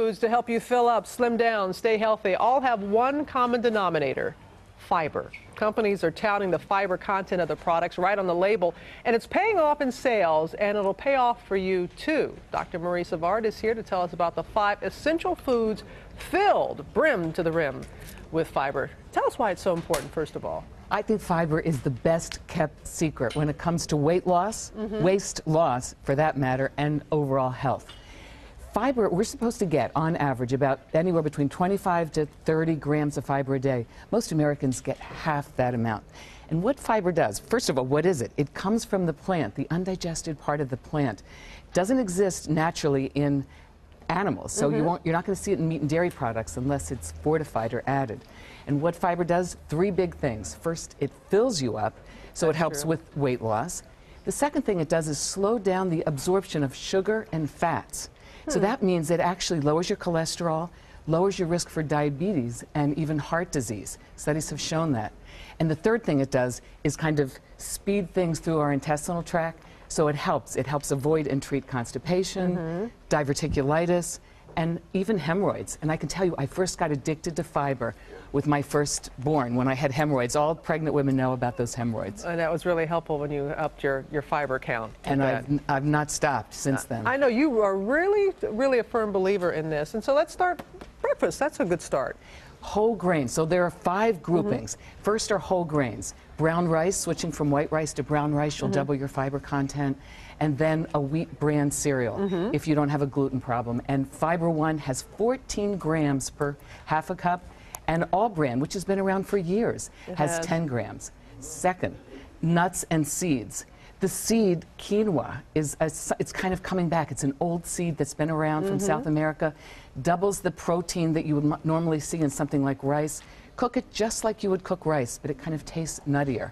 foods to help you fill up, slim down, stay healthy all have one common denominator: fiber. Companies are touting the fiber content of the products right on the label, and it's paying off in sales, and it'll pay off for you too. Dr. Marie Savard is here to tell us about the 5 essential foods filled brim to the rim with fiber. Tell us why it's so important, first of all. I think fiber is the best kept secret when it comes to weight loss, waist loss for that matter, and overall health. Fiber, we're supposed to get, on average, about anywhere between 25 to 30 grams of fiber a day. Most Americans get half that amount. And what fiber does, first of all, what is it? It comes from the plant, the undigested part of the plant. It doesn't exist naturally in animals, so you're not going to see it in meat and dairy products unless it's fortified or added. And what fiber does, 3 big things. First, it fills you up, so it helps with weight loss. The second thing it does is slow down the absorption of sugar and fats. So that means it actually lowers your cholesterol, lowers your risk for diabetes and even heart disease. Studies have shown that. And the third thing it does is kind of speed things through our intestinal tract, so it helps. It helps avoid and treat constipation, diverticulitis, and even hemorrhoids. And I can tell you, I first got addicted to fiber with my firstborn when I had hemorrhoids. All pregnant women know about those hemorrhoids. And that was really helpful when you upped your fiber count. And I've not stopped since then. I know you are really a firm believer in this. And so let's start breakfast. That's a good start. Whole grains. So there are 5 groupings. First are whole grains. Brown rice, switching from white rice to brown rice, you'll double your fiber content. And then a wheat bran cereal if you don't have a gluten problem. And Fiber One has 14 grams per half a cup. And All Bran, which has been around for years, has 10 grams. Second, nuts and seeds. The seed, quinoa, it's kind of coming back. It's an old seed that's been around from South America. Doubles the protein that you would normally see in something like rice. Cook it just like you would cook rice, but it kind of tastes nuttier.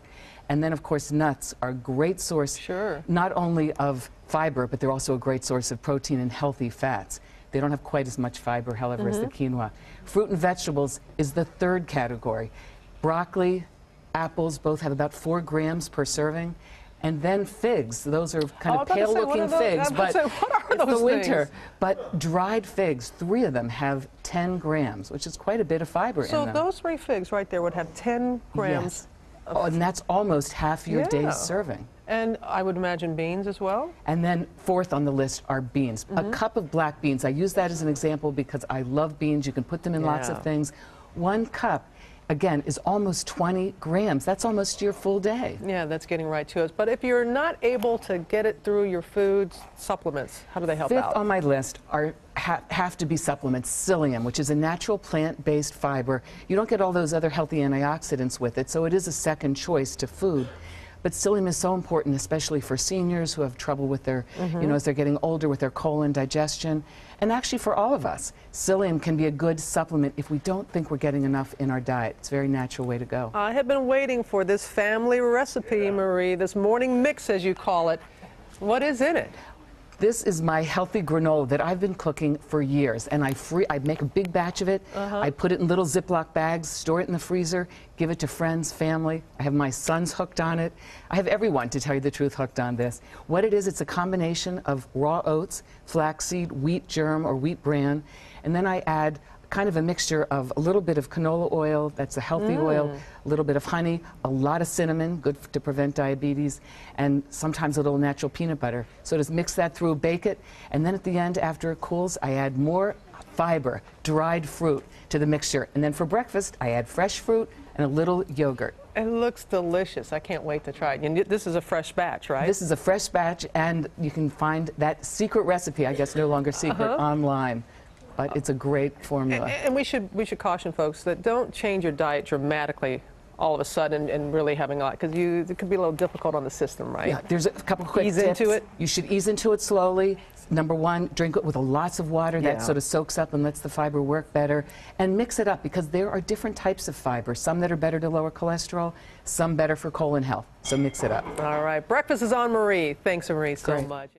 And then, of course, nuts are a great source not only of fiber, but they're also a great source of protein and healthy fats. They don't have quite as much fiber, however, as the quinoa. Fruit and vegetables is the third category. Broccoli, apples both have about 4 grams per serving. And then figs. Those are kind of pale-looking figs, but it's the winter. But dried figs, 3 of them have 10 grams, which is quite a bit of fiber in them. So those 3 figs right there would have 10 grams. Oh, and that's almost half your day's serving. And I would imagine beans as well? And then 4th on the list are beans. A cup of black beans. I use that as an example because I love beans. You can put them in lots of things. 1 cup, again, is almost 20 grams. That's almost your full day. Yeah, that's getting right to us. But if you're not able to get it through your foods, supplements, how do they help out? 5th on my list are have to be supplements. Psyllium, which is a natural plant-based fiber. You don't get all those other healthy antioxidants with it, so it is a second choice to food. But psyllium is so important, especially for seniors who have trouble with their, as they're getting older, with their colon digestion. And actually for all of us, psyllium can be a good supplement if we don't think we're getting enough in our diet. It's a very natural way to go. I have been waiting for this family recipe, Marie, this morning mix, as you call it. What is in it? This is my healthy granola that I've been cooking for years, and I make a big batch of it. I put it in little Ziploc bags, store it in the freezer, give it to friends, family. I have my sons hooked on it. I have everyone, to tell you the truth, hooked on this. What it is, it's a combination of raw oats, flaxseed, wheat germ or wheat bran, and then I add kind of a mixture of a little bit of canola oil, that's a healthy oil, a little bit of honey, a lot of cinnamon, good to prevent diabetes, and sometimes a little natural peanut butter. So just mix that through, bake it, and then at the end, after it cools, I add more fiber, dried fruit to the mixture. And then for breakfast, I add fresh fruit and a little yogurt. It looks delicious. I can't wait to try it. And this is a fresh batch, right? This is a fresh batch, and you can find that secret recipe, I guess no longer secret, online. But it's a great formula. And we should caution folks that don't change your diet dramatically all of a sudden and really having a lot, because it could be a little difficult on the system, right? Yeah, there's a couple quick tips. Ease into it. You should ease into it slowly. Number 1, drink it with lots of water. That sort of soaks up and lets the fiber work better. And mix it up, because there are different types of fiber. Some that are better to lower cholesterol, some better for colon health. So mix it up. All right. Breakfast is on Marie. Thanks, Marie, so much.